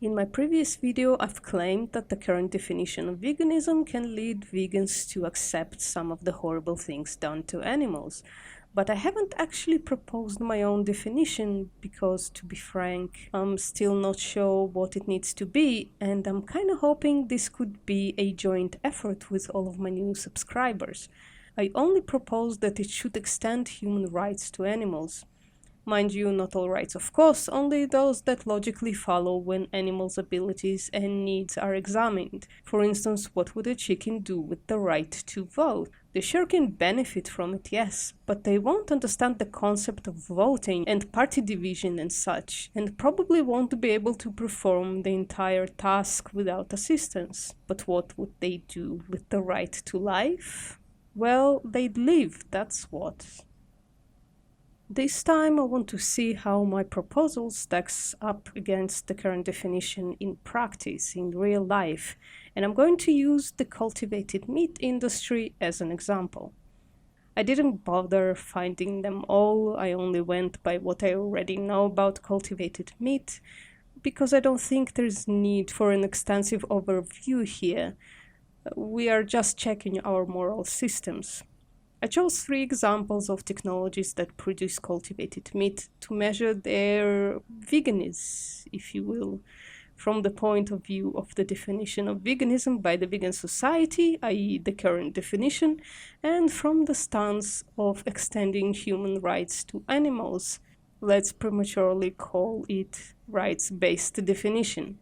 In my previous video, I've claimed that the current definition of veganism can lead vegans to accept some of the horrible things done to animals. But I haven't actually proposed my own definition because, to be frank, I'm still not sure what it needs to be, and I'm kinda hoping this could be a joint effort with all of my new subscribers. I only propose that it should extend human rights to animals. Mind you, not all rights, of course, only those that logically follow when animals' abilities and needs are examined. For instance, what would a chicken do with the right to vote? They sure can benefit from it, yes, but they won't understand the concept of voting and party division and such, and probably won't be able to perform the entire task without assistance. But what would they do with the right to life? Well, they'd live, that's what. This time I want to see how my proposal stacks up against the current definition in practice, in real life, and I'm going to use the cultivated meat industry as an example. I didn't bother finding them all, I only went by what I already know about cultivated meat, because I don't think there's need for an extensive overview here. We are just checking our moral systems. I chose 3 examples of technologies that produce cultivated meat to measure their veganism, if you will, from the point of view of the definition of veganism by the Vegan Society, i.e. the current definition, and from the stance of extending human rights to animals. Let's prematurely call it rights-based definition.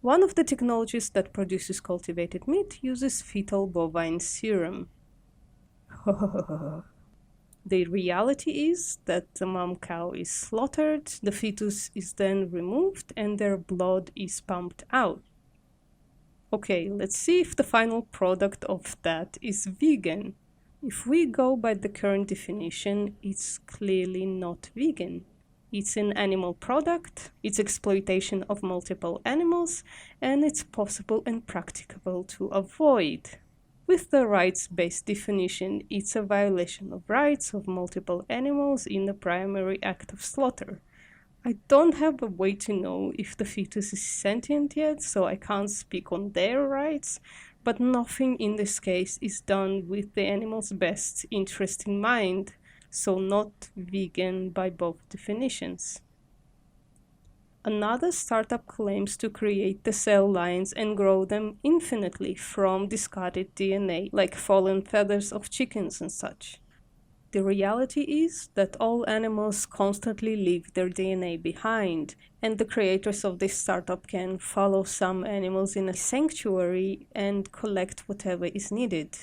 One of the technologies that produces cultivated meat uses fetal bovine serum. The reality is that the mom cow is slaughtered, the fetus is then removed, and their blood is pumped out. Okay, let's see if the final product of that is vegan. If we go by the current definition, it's clearly not vegan. It's an animal product, it's exploitation of multiple animals, and it's possible and practicable to avoid. With the rights-based definition, it's a violation of rights of multiple animals in the primary act of slaughter. I don't have a way to know if the fetus is sentient yet, so I can't speak on their rights, but nothing in this case is done with the animal's best interest in mind, so not vegan by both definitions. Another startup claims to create the cell lines and grow them infinitely from discarded DNA, like fallen feathers of chickens and such. The reality is that all animals constantly leave their DNA behind, and the creators of this startup can follow some animals in a sanctuary and collect whatever is needed.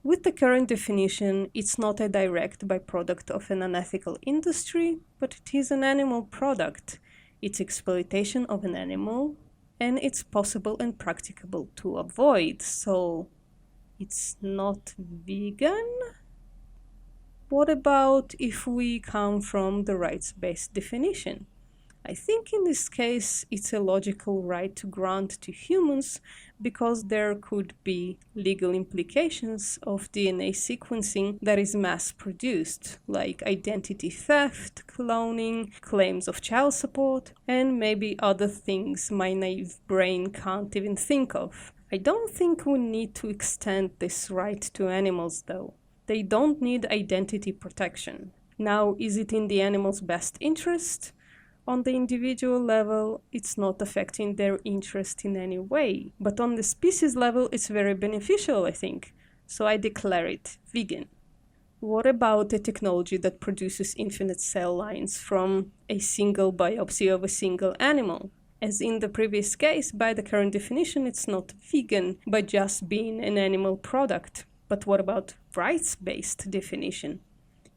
With the current definition, it's not a direct byproduct of an unethical industry, but it is an animal product. It's exploitation of an animal, and it's possible and practicable to avoid, so it's not vegan? What about if we come from the rights-based definition? I think in this case it's a logical right to grant to humans because there could be legal implications of DNA sequencing that is mass-produced, like identity theft, cloning, claims of child support, and maybe other things my naive brain can't even think of. I don't think we need to extend this right to animals though. They don't need identity protection. Now, is it in the animal's best interest? On the individual level, it's not affecting their interest in any way, but on the species level, it's very beneficial, I think. So I declare it vegan. What about a technology that produces infinite cell lines from a single biopsy of a single animal? As in the previous case, by the current definition, it's not vegan by just being an animal product. But what about rights-based definition?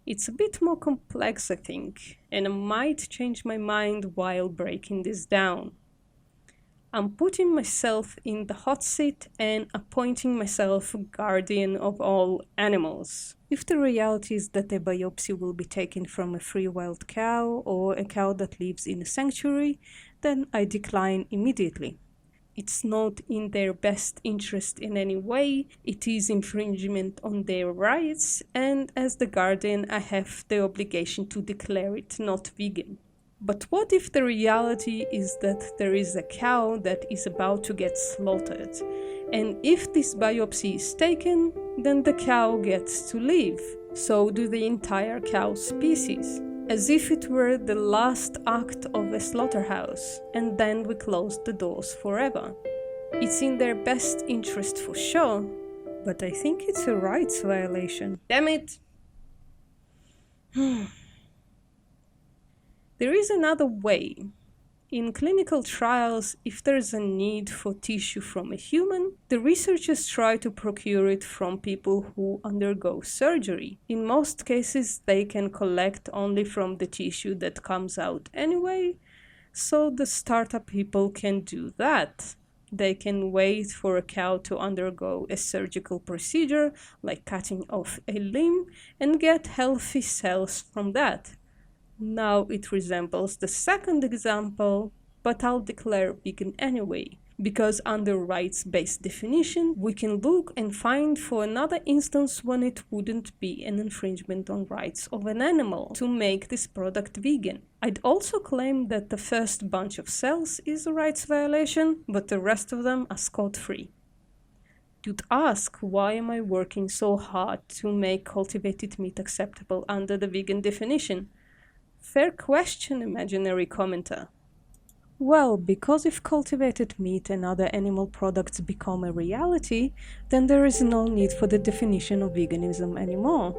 It's a bit more complex, I think, and I might change my mind while breaking this down. I'm putting myself in the hot seat and appointing myself guardian of all animals. If the reality is that a biopsy will be taken from a free wild cow or a cow that lives in a sanctuary, then I decline immediately. It's not in their best interest in any way, it is infringement on their rights, and as the guardian I have the obligation to declare it not vegan. But what if the reality is that there is a cow that is about to get slaughtered? And if this biopsy is taken, then the cow gets to live. So do the entire cow species. As if it were the last act of a slaughterhouse, and then we close the doors forever. It's in their best interest for sure, but I think it's a rights violation. Damn it! There is another way. In clinical trials, if there's a need for tissue from a human, the researchers try to procure it from people who undergo surgery. In most cases, they can collect only from the tissue that comes out anyway, so the startup people can do that. They can wait for a cow to undergo a surgical procedure, like cutting off a limb, and get healthy cells from that. Now it resembles the second example, but I'll declare vegan anyway, because under rights-based definition, we can look and find for another instance when it wouldn't be an infringement on rights of an animal to make this product vegan. I'd also claim that the first bunch of cells is a rights violation, but the rest of them are scot-free. You'd ask, why am I working so hard to make cultivated meat acceptable under the vegan definition? Fair question, imaginary commenter. Well, because if cultivated meat and other animal products become a reality, then there is no need for the definition of veganism anymore.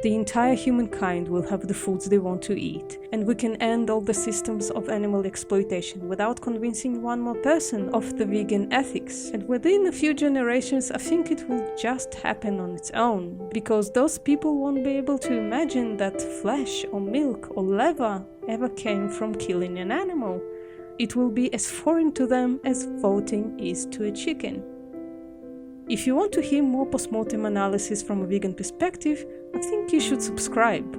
The entire humankind will have the foods they want to eat, and we can end all the systems of animal exploitation without convincing one more person of the vegan ethics. And within a few generations, I think it will just happen on its own, because those people won't be able to imagine that flesh or milk or leather ever came from killing an animal. It will be as foreign to them as voting is to a chicken. If you want to hear more postmortem analysis from a vegan perspective, I think you should subscribe.